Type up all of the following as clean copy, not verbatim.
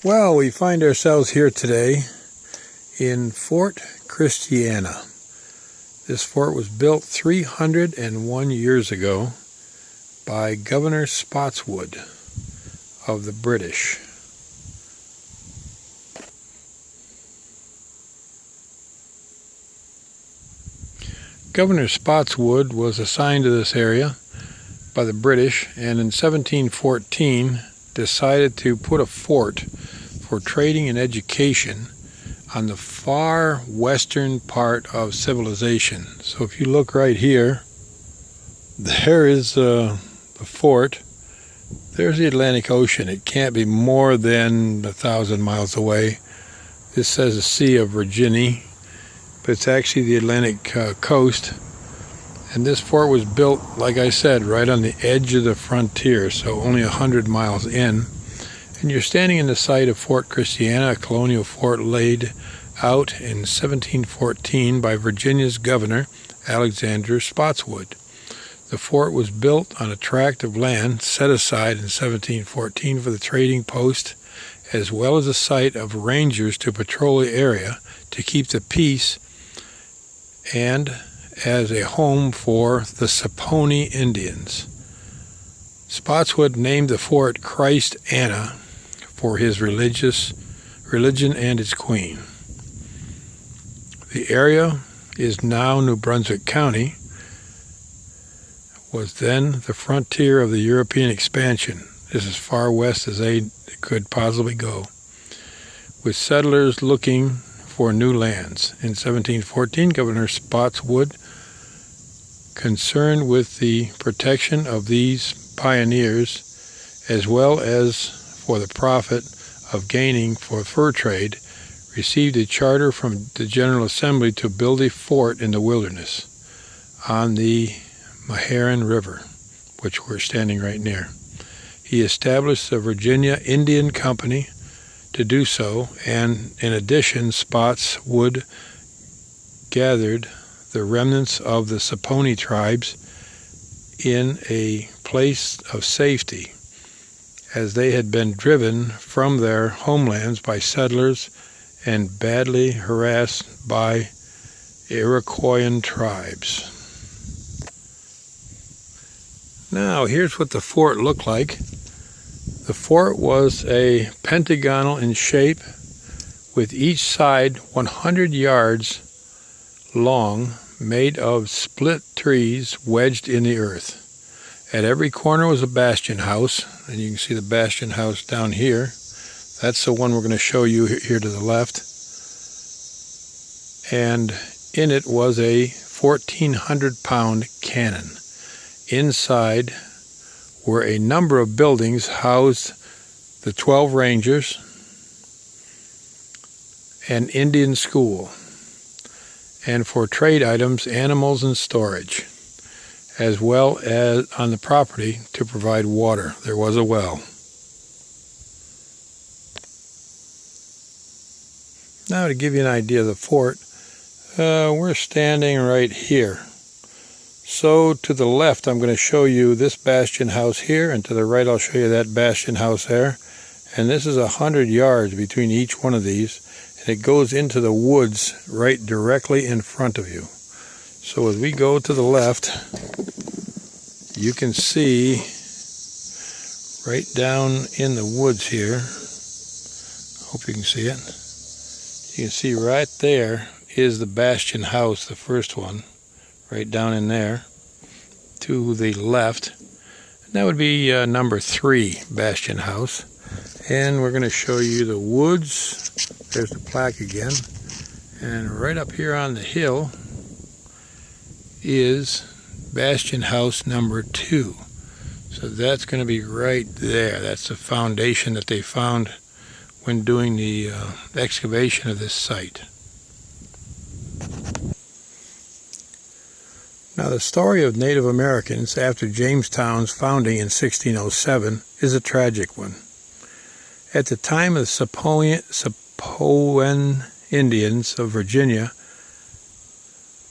Well, we find ourselves here today in Fort Christiana. This fort was built 301 years ago by Governor Spotswood of the British. Governor Spotswood was assigned to this area by the British, and in 1714 decided to put a fort for trading and education on the far western part of civilization. So if you look right here, there is the fort. There's the Atlantic Ocean. It can't be more than 1,000 miles away. This says the Sea of Virginia, but it's actually the Atlantic coast. And this fort was built, like I said, right on the edge of the frontier, so only 100 miles in. And you're standing in the site of Fort Christiana, a colonial fort laid out in 1714 by Virginia's governor, Alexander Spotswood. The fort was built on a tract of land set aside in 1714 for the trading post, as well as a site of rangers to patrol the area to keep the peace, and as a home for the Epona Indians. Spotswood named the fort Christ Anna for his religion and its queen. The area is now New Brunswick County, was then the frontier of the European expansion. This is as far west as they could possibly go, with settlers looking for new lands. In 1714, Governor Spotswood, concerned with the protection of these pioneers, as well as for the profit of gaining for fur trade, received a charter from the General Assembly to build a fort in the wilderness on the Maharan River, which we're standing right near. He established the Virginia Indian Company to do so, and in addition, Spotswood gathered the remnants of the Epona tribes in a place of safety, as they had been driven from their homelands by settlers and badly harassed by Iroquoian tribes. Now, here's what the fort looked like. The fort was a pentagonal in shape, with each side 100 yards long, made of split trees wedged in the earth. At every corner was a bastion house, and you can see the bastion house down here. That's the one we're going to show you here to the left. And in it was a 1,400-pound cannon. Inside were a number of buildings housed the 12 rangers, an Indian school, and for trade items, animals, and storage, as well as on the property to provide water. There was a well. Now, to give you an idea of the fort, we're standing right here. So to the left, I'm going to show you this bastion house here, and to the right, I'll show you that bastion house there. And this is 100 yards between each one of these, and it goes into the woods right directly in front of you. So as we go to the left, you can see right down in the woods here, hope you can see it, you can see right there is the bastion house, the first one, right down in there to the left. And that would be number 3 bastion house. And we're going to show you the woods. There's the plaque again. And right up here on the hill is bastion house number 2. So that's going to be right there. That's the foundation that they found when doing the excavation of this site. Now, the story of Native Americans after Jamestown's founding in 1607 is a tragic one. At the time of the Epona Indians of Virginia,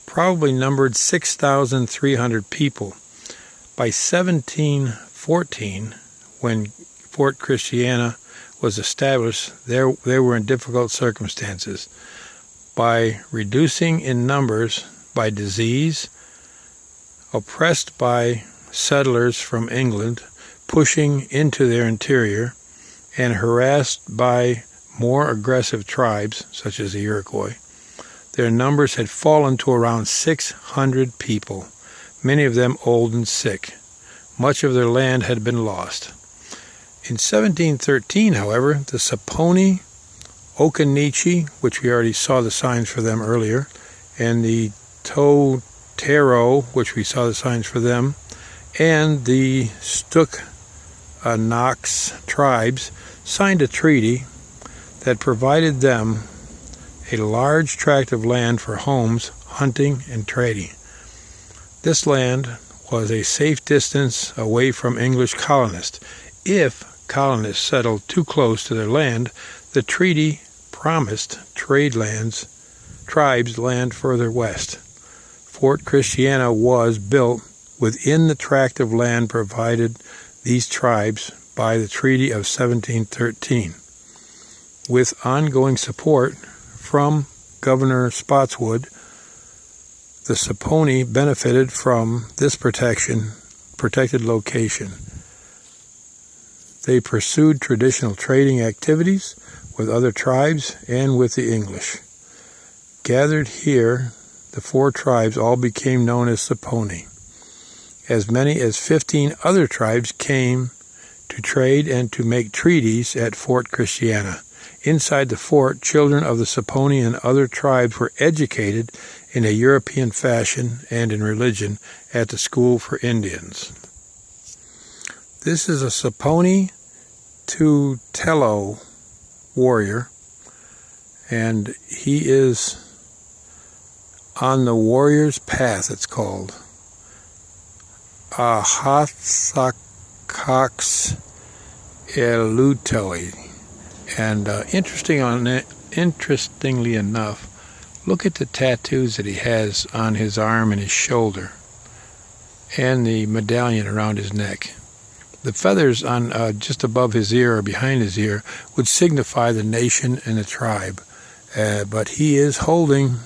probably numbered 6,300 people. By 1714, when Fort Christiana was established, they were in difficult circumstances. By reducing in numbers by disease, oppressed by settlers from England pushing into their interior, and harassed by more aggressive tribes, such as the Iroquois, their numbers had fallen to around 600 people, many of them old and sick. Much of their land had been lost. In 1713, however, the Saponi, Occaneechi, which we already saw the signs for them earlier, and the Totero, which we saw the signs for them, and the Stukanox tribes signed a treaty that provided them a large tract of land for homes, hunting, and trading. This land was a safe distance away from English colonists. If colonists settled too close to their land, the treaty promised tribes land further west. Fort Christiana was built within the tract of land provided these tribes by the Treaty of 1713. With ongoing support from Governor Spotswood, the Saponi benefited from this protected location. They pursued traditional trading activities with other tribes and with the English. Gathered here, the four tribes all became known as Saponi. As many as 15 other tribes came to trade and to make treaties at Fort Christiana. Inside the fort, children of the Saponi and other tribes were educated in a European fashion and in religion at the School for Indians. This is a Saponi Epona Warrior, and he is on the warrior's path, it's called. Ahathakax elutoi. And interestingly enough, look at the tattoos that he has on his arm and his shoulder, and the medallion around his neck. The feathers on just above his ear or behind his ear would signify the nation and the tribe. But he is holding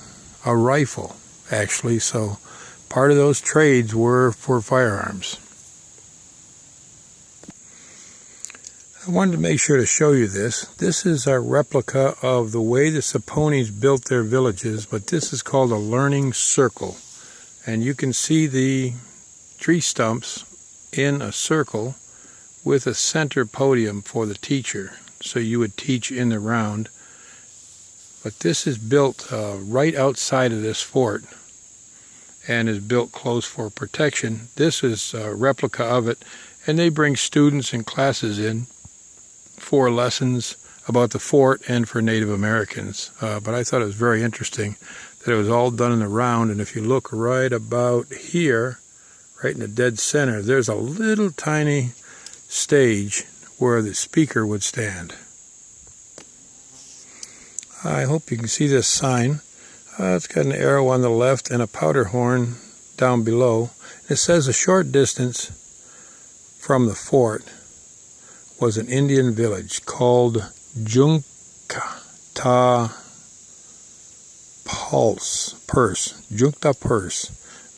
a rifle, actually, so part of those trades were for firearms. I wanted to make sure to show you this. This is a replica of the way the Saponis built their villages, but this is called a learning circle. And you can see the tree stumps in a circle with a center podium for the teacher. So you would teach in the round. But this is built right outside of this fort and is built close for protection. This is a replica of it, and they bring students and classes in for lessons about the fort and for Native Americans. But I thought it was very interesting that it was all done in the round, and if you look right about here, right in the dead center, there's a little tiny stage where the speaker would stand. I hope you can see this sign. It's got an arrow on the left and a powder horn down below. It says a short distance from the fort was an Indian village called Junkta Purse,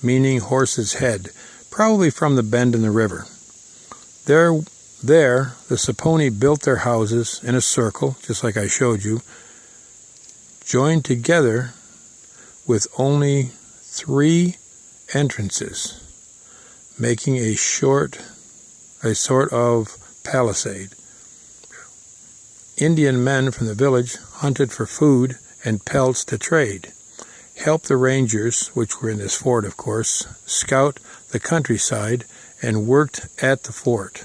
meaning horse's head, probably from the bend in the river. There, the Saponi built their houses in a circle, just like I showed you, joined together with only 3 entrances, making a sort of palisade. Indian men from the village hunted for food and pelts to trade, helped the rangers, which were in this fort of course, scout the countryside, and worked at the fort.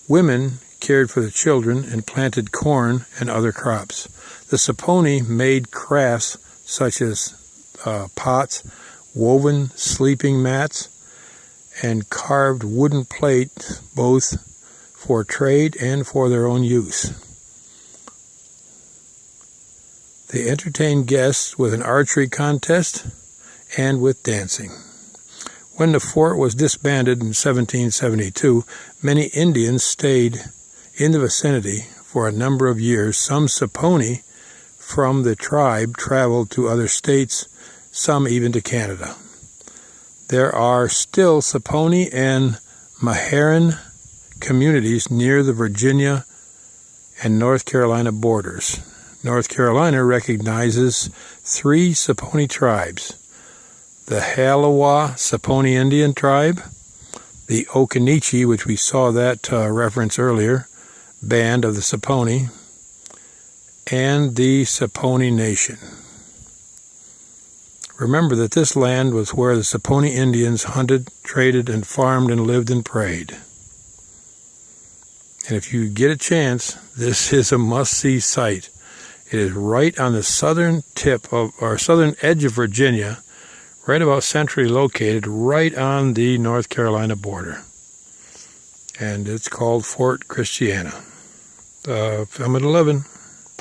Women cared for the children and planted corn and other crops. The Saponi made crafts such as pots, woven sleeping mats, and carved wooden plates, both for trade and for their own use. They entertained guests with an archery contest and with dancing. When the fort was disbanded in 1772, many Indians stayed in the vicinity for a number of years. Some Saponi from the tribe traveled to other states, some even to Canada. There are still Saponi and Meherrin communities near the Virginia and North Carolina borders. North Carolina recognizes 3 Saponi tribes: the Halawa Saponi Indian tribe, the Occaneechi, which we saw that reference earlier, band of the Saponi, and the Saponi Nation. Remember that this land was where the Saponi Indians hunted, traded, and farmed and lived and prayed. And if you get a chance, this is a must-see site. It is right on the southern tip of, or southern edge of Virginia, right about centrally located, right on the North Carolina border. And it's called Fort Christiana. Film at 11.